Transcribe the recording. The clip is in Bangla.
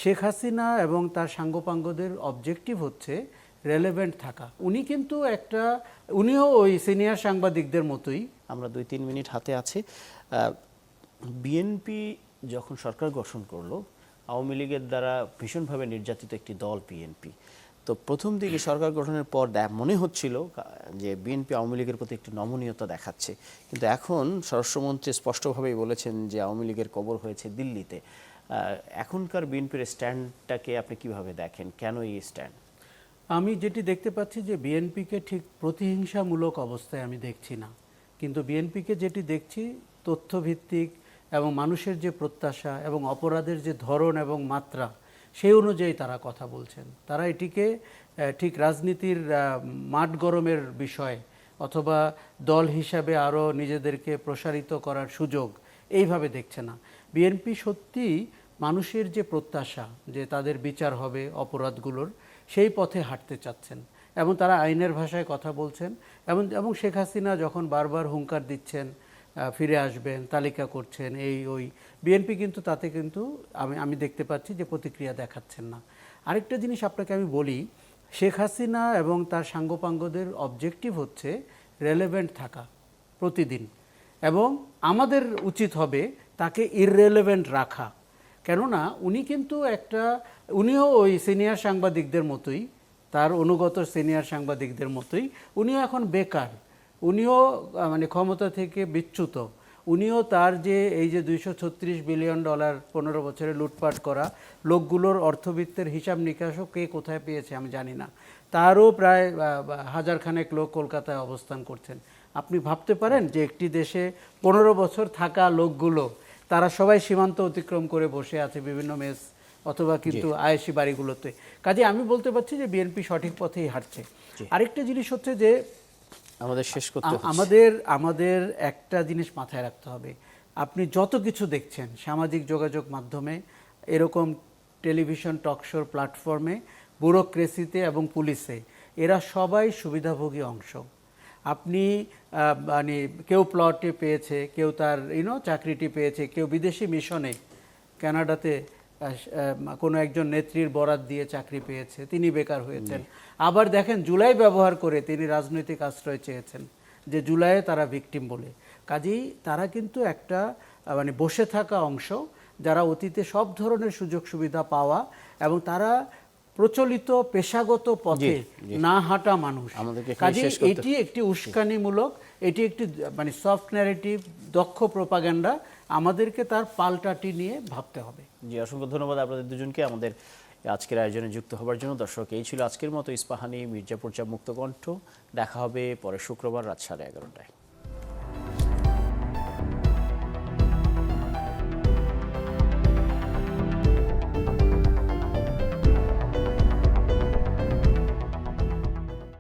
শেখ হাসিনা এবং তার সাঙ্গপাঙ্গদের অবজেক্টিভ হচ্ছে রেলেভেন্ট থাকা। উনিও ওই সিনিয়র সাংবাদিকদের মতোই। আমরা 2-3 মিনিট হাতে আছে। বিএনপি যখন সরকার গঠন করলো, আওয়ামী লীগের দ্বারা ভীষণভাবে নির্যাতিত একটি দল বিএনপি। তো প্রথম দিকে সরকার গঠনের পর মনে হচ্ছিল যে বিএনপি আওয়ামী লীগের প্রতি একটি নমনীয়তা দেখাচ্ছে, কিন্তু এখন স্বরাষ্ট্রমন্ত্রী স্পষ্টভাবেই বলেছেন যে আওয়ামী লীগের কবর হয়েছে দিল্লিতে। এখনকার বিএনপির স্ট্যান্ডটাকে আপনি কিভাবে দেখেন? কেন এই স্ট্যান্ড? আমি যেটি দেখতে পাচ্ছি যে বিএনপিকে ঠিক প্রতিহিংসামূলক অবস্থায় আমি দেখছি না, কিন্তু বিএনপিকে যেটি দেখছি তথ্যভিত্তিক এবং মানুষের যে প্রত্যাশা এবং অপরাধের যে ধরন এবং মাত্রা, সেই অনুযায়ী তারা কথা বলছেন। তারা এটিকে ঠিক রাজনীতির মাঠ গরমের বিষয় অথবা দল হিসাবে আরও নিজেদেরকে প্রসারিত করার সুযোগ এইভাবে দেখছে না। বিএনপি সত্যিই মানুষের যে প্রত্যাশা যে তাদের বিচার হবে অপরাধগুলোর, সেই পথে হাঁটতে চাচ্ছেন এবং তারা আইনের ভাষায় কথা বলছেন। এবং শেখ হাসিনা যখন বারবার হুঙ্কার দিচ্ছেন ফিরে আসবেন, তালিকা করছেন, ওই বিএনপি কিন্তু তাতে কিন্তু আমি দেখতে পাচ্ছি যে প্রতিক্রিয়া দেখাচ্ছেন না। আরেকটা জিনিস আপনাকে আমি বলি, শেখ হাসিনা এবং তার সাঙ্গপাঙ্গদের অবজেক্টিভ হচ্ছে রেলেভেন্ট থাকা প্রতিদিন, এবং আমাদের উচিত হবে তাকে ইররেলেভেন্ট রাখা। কেননা উনিও ওই সিনিয়র সাংবাদিকদের মতোই, তার অনুগত সিনিয়র সাংবাদিকদের মতোই উনিও এখন বেকার, উনিও মানে ক্ষমতা থেকে বিচ্যুত। উনিও তার যে এই যে $236 বিলিয়ন 15 বছরে লুটপাট করা লোকগুলোর অর্থবিত্তের হিসাব নিকাশও কে কোথায় পেয়েছে আমি জানি না। তারও প্রায় হাজারখানেক লোক কলকাতায় অবস্থান করছেন। আপনি ভাবতে পারেন যে একটি দেশে 15 বছর থাকা লোকগুলো তারা সবাই সীমান্ত অতিক্রম করে বসে আছে বিভিন্ন মেস অথবা কিন্তু আয়েশি বাড়িগুলোতে। কাজে আমি বলতে পারছি যে বিএনপি সঠিক পথেই হাঁটছে। আরেকটা জিনিস হচ্ছে যে আমাদের একটা জিনিস মাথায় রাখতে হবে। আপনি যত কিছু দেখছেন সামাজিক যোগাযোগ মাধ্যমে, এরকম টেলিভিশন টকশোর প্ল্যাটফর্মে, ব্যুরোক্রেসিতে এবং পুলিশে, এরা সবাই সুবিধাভোগী অংশ। আপনি মানে কেউ প্লটে পেয়েছে, কেউ তার চাকরিটি পেয়েছে, কেউ বিদেশি মিশনে কানাডাতে কোনো একজন নেত্রীর বরাত দিয়ে চাকরি পেয়েছে, তিনি বেকার হয়েছেন। আবার দেখেন জুলাই ব্যবহার করে তিনি রাজনৈতিক আশ্রয় চেয়েছেন, যে জুলাইয়ে তারা ভিকটিম বলে। কাজেই তারা কিন্তু একটা মানে বসে থাকা অংশ, যারা অতীতে সব ধরনের সুযোগ সুবিধা পাওয়া এবং তারা প্রচলিত পেশাগত পথে না হাঁটা মানুষ। কাজেই এটি একটি উস্কানিমূলক, এটি একটি মানে সফট ন্যারেটিভ, দক্ষ প্রোপাগান্ডা। আমাদেরকে তার পাল্টাটি নিয়ে ভাবতে হবে। জি, অসংখ্য ধন্যবাদ আপনাদের দুজনকে আমাদের আজকের আয়োজনে যুক্ত হবার জন্য। দর্শক, এই ছিল আজকের মতো ইস্পাহানি মির্জাপুর চা মুক্তকণ্ঠ। দেখা হবে পরে শুক্রবার রাত 11:30টায়।